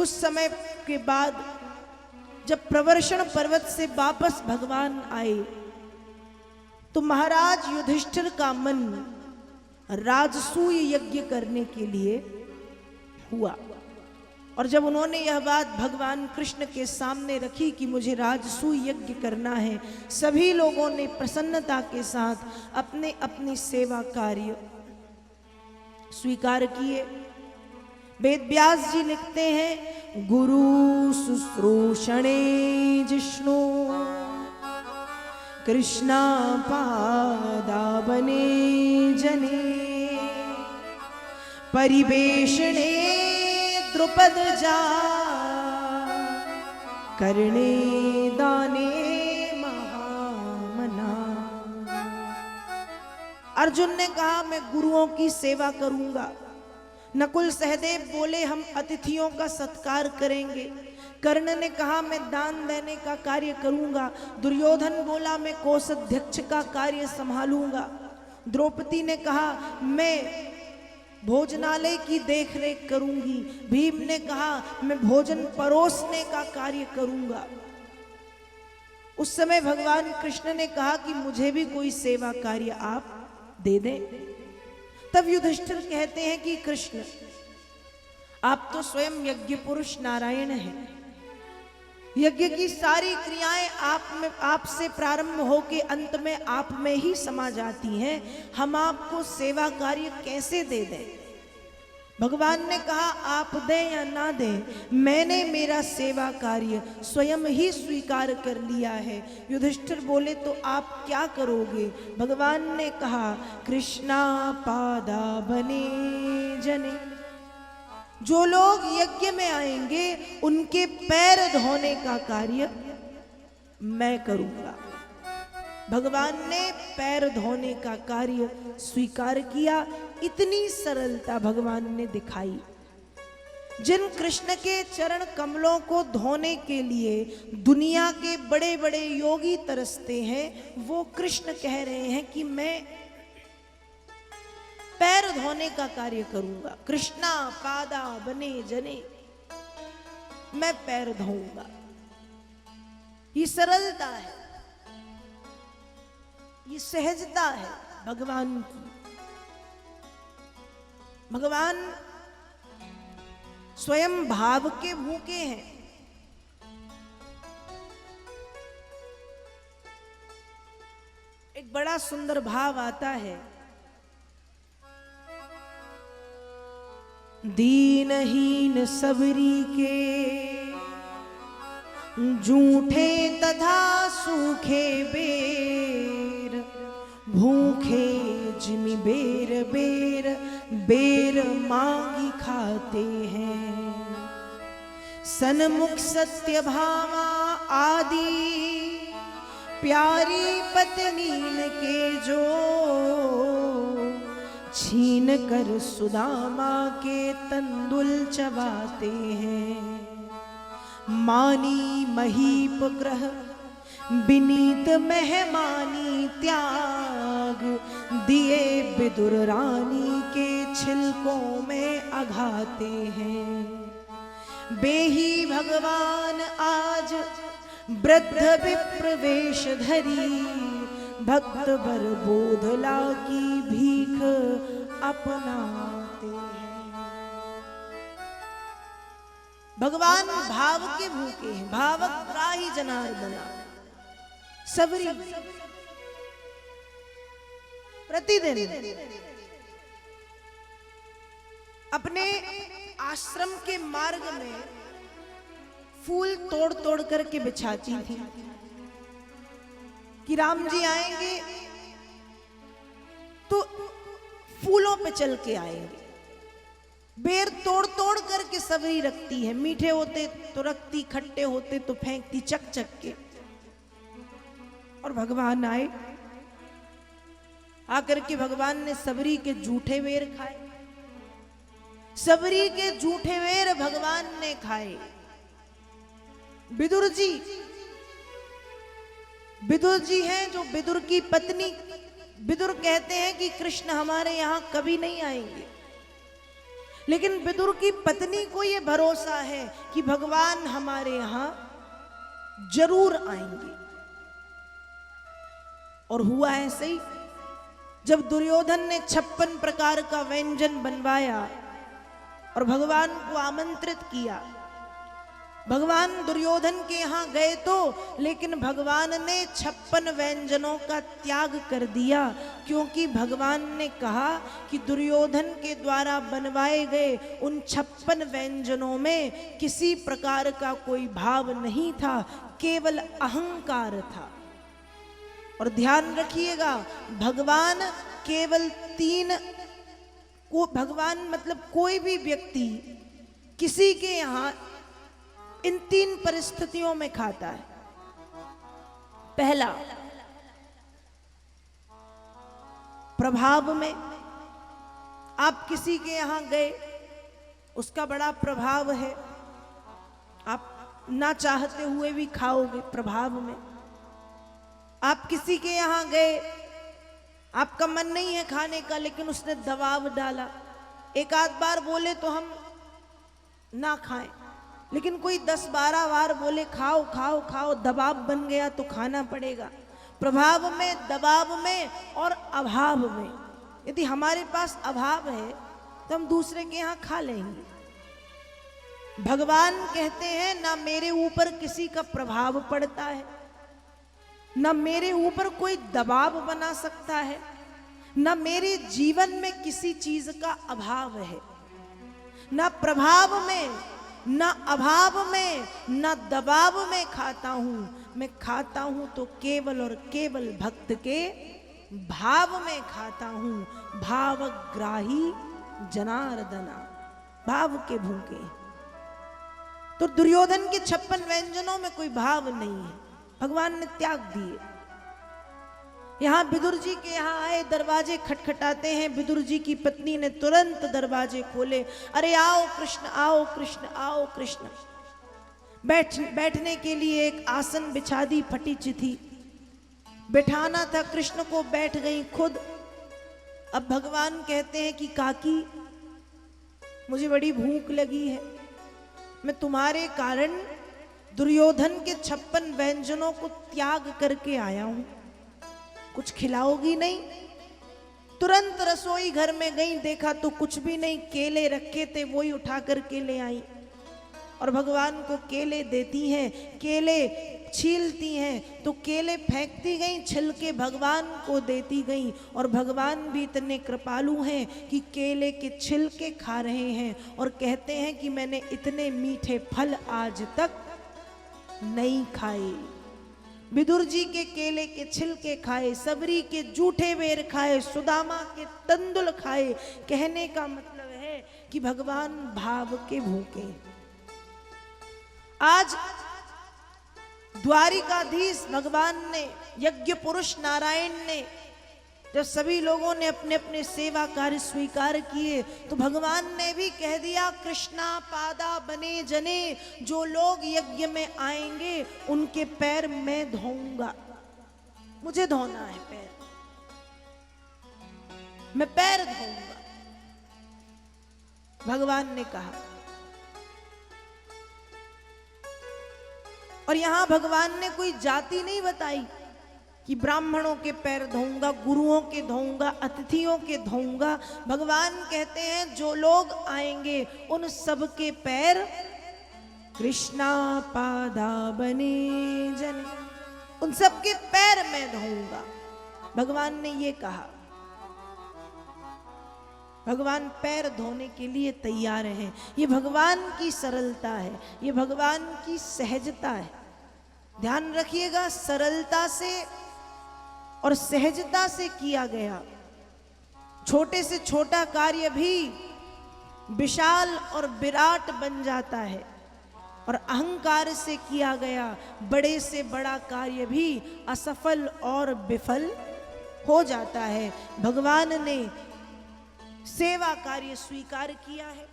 कुछ समय के बाद जब प्रवर्षण पर्वत से वापस भगवान आए तो महाराज युधिष्ठिर का मन राजसूय यज्ञ करने के लिए हुआ। और जब उन्होंने यह बात भगवान कृष्ण के सामने रखी कि मुझे राजसूय यज्ञ करना है, सभी लोगों ने प्रसन्नता के साथ अपने अपनी सेवा कार्य स्वीकार किए। वेद व्यास जी लिखते हैं, गुरु शुश्रूषणे जिष्णु कृष्णा पादावने जने परिवेशणे द्रुपद जा करणे दाने महामना। अर्जुन ने कहा मैं गुरुओं की सेवा करूंगा। नकुल सहदेव बोले हम अतिथियों का सत्कार करेंगे। कर्ण ने कहा मैं दान देने का कार्य करूंगा। दुर्योधन बोला मैं कोषाध्यक्ष का कार्य संभालूंगा। द्रौपदी ने कहा मैं भोजनालय की देखरेख करूंगी। भीम ने कहा मैं भोजन परोसने का कार्य करूंगा। उस समय भगवान कृष्ण ने कहा कि मुझे भी कोई सेवा कार्य आप दे दें। तब युधिष्ठिर कहते हैं कि कृष्ण आप तो स्वयं यज्ञ पुरुष नारायण हैं। यज्ञ की सारी क्रियाएं आपसे प्रारंभ होके अंत में आप में ही समा जाती हैं। हम आपको सेवा कार्य कैसे दे दें? भगवान ने कहा आप दें या ना दें, मैंने मेरा सेवा कार्य स्वयं ही स्वीकार कर लिया है। युधिष्ठिर बोले तो आप क्या करोगे? भगवान ने कहा कृष्णा पादा बने जने, जो लोग यज्ञ में आएंगे उनके पैर धोने का कार्य मैं करूंगा। भगवान ने पैर धोने का कार्य स्वीकार किया। इतनी सरलता भगवान ने दिखाई। जिन कृष्ण के चरण कमलों को धोने के लिए दुनिया के बड़े बड़े योगी तरसते हैं, वो कृष्ण कह रहे हैं कि मैं पैर धोने का कार्य करूंगा। कृष्णा पादा बने जने, मैं पैर धोऊंगा। ये सरलता है, ये सहजता है भगवान की। भगवान स्वयं भाव के भूखे हैं। एक बड़ा सुंदर भाव आता है, दीनहीन सबरी के जूठे तथा सूखे बेर, भूखे जिमि बेर बेर बेर मांगी खाते हैं। सन्मुख सत्य भामा आदि प्यारी पत्नीन के जो, छीन कर सुदामा के तंदुल चबाते हैं। मानी महीप ग्रह विनीत मेहमानी त्याग, दिए विदुर रानी के छिलकों में अघाते हैं। बेही भगवान आज वृद्ध विप्र वेश धरी, भक्त बर बोधला की भीख अपनाते हैं। भगवान भाव के भूखे हैं। भावक ग्राही जनार्दना सबरी प्रतिदिन अपने आश्रम के मार्ग में फूल तोड़ तोड़ करके बिछाती थी कि राम जी आएंगे तो फूलों पे चल के आएंगे। बेर तोड़ तोड़ करके सबरी रखती है। मीठे होते तो रखती, खट्टे होते तो फेंकती चक चक के। और भगवान आए, आकर के भगवान ने सबरी के जूठे बेर खाए। सबरी के जूठे बेर भगवान ने खाए। विदुर जी हैं जो विदुर की पत्नी। विदुर कहते हैं कि कृष्ण हमारे यहां कभी नहीं आएंगे, लेकिन विदुर की पत्नी को यह भरोसा है कि भगवान हमारे यहां जरूर आएंगे। और हुआ ऐसे ही। जब दुर्योधन ने 56 प्रकार का व्यंजन बनवाया और भगवान को आमंत्रित किया, भगवान दुर्योधन के यहां गए तो, लेकिन भगवान ने 56 व्यंजनों का त्याग कर दिया, क्योंकि भगवान ने कहा कि दुर्योधन के द्वारा बनवाए गए उन 56 व्यंजनों में किसी प्रकार का कोई भाव नहीं था, केवल अहंकार था। और ध्यान रखिएगा, भगवान केवल 3 को, भगवान मतलब कोई भी व्यक्ति किसी के यहां इन 3 परिस्थितियों में खाता है। पहला, प्रभाव में। आप किसी के यहां गए, उसका बड़ा प्रभाव है, आप ना चाहते हुए भी खाओगे, प्रभाव में। आप किसी के यहां गए, आपका मन नहीं है खाने का, लेकिन उसने दबाव डाला, एक आध बार बोले तो हम ना खाएं, लेकिन कोई 10-12 बार बोले खाओ खाओ खाओ, दबाव बन गया तो खाना पड़ेगा। प्रभाव में, दबाव में और अभाव में। यदि हमारे पास अभाव है तो हम दूसरे के यहां खा लेंगे। भगवान कहते हैं ना मेरे ऊपर किसी का प्रभाव पड़ता है, ना मेरे ऊपर कोई दबाव बना सकता है, ना मेरे जीवन में किसी चीज का अभाव है। ना प्रभाव में, ना अभाव में, ना दबाव में खाता हूं। मैं खाता हूं तो केवल और केवल भक्त के भाव में खाता हूं। भावग्राही जनार्दना, भाव के भूखे। तो दुर्योधन के 56 व्यंजनों में कोई भाव नहीं है, भगवान ने त्याग दिए। यहां विदुर जी के यहां आए, दरवाजे खटखटाते हैं, विदुर जी की पत्नी ने तुरंत दरवाजे खोले। अरे आओ कृष्ण, आओ कृष्ण, आओ कृष्ण। बैठने के लिए एक आसन बिछा दी, फटी चिथी बैठाना था, कृष्ण को बैठ गई खुद। अब भगवान कहते हैं कि काकी मुझे बड़ी भूख लगी है, मैं तुम्हारे कारण दुर्योधन के 56 व्यंजनों को त्याग करके आया हूं, कुछ खिलाओगी नहीं? तुरंत रसोई घर में गई, देखा तो कुछ भी नहीं, केले रखे थे वही उठा कर केले आई और भगवान को केले देती हैं। केले छीलती हैं तो केले फेंकती गई, छिलके भगवान को देती गई। और भगवान भी इतने कृपालु हैं कि केले के छिलके खा रहे हैं और कहते हैं कि मैंने इतने मीठे फल आज तक नहीं खाए। विदुर जी के केले के छिलके खाए, सबरी के जूठे बेर खाए, सुदामा के तंदुल खाए। कहने का मतलब है कि भगवान भाव के भूखे। आज द्वारिकाधीश भगवान ने, यज्ञ पुरुष नारायण ने, जब सभी लोगों ने अपने अपने सेवा कार्य स्वीकार किए तो भगवान ने भी कह दिया, कृष्णा पादा बने जने, जो लोग यज्ञ में आएंगे उनके पैर मैं धोऊंगा। मुझे धोना है पैर, मैं पैर धोऊंगा, भगवान ने कहा। और यहां भगवान ने कोई जाति नहीं बताई कि ब्राह्मणों के पैर धोऊंगा, गुरुओं के धोऊंगा, अतिथियों के धोऊंगा। भगवान कहते हैं जो लोग आएंगे उन सब के पैर कृष्णा पादा बने जने, उन सब के पैर मैं धोऊंगा। भगवान ने ये कहा। भगवान पैर धोने के लिए तैयार हैं। ये भगवान की सरलता है, ये भगवान की सहजता है। ध्यान रखिएगा, सरलता से और सहजता से किया गया छोटे से छोटा कार्य भी विशाल और विराट बन जाता है, और अहंकार से किया गया बड़े से बड़ा कार्य भी असफल और विफल हो जाता है। भगवान ने सेवा कार्य स्वीकार किया है।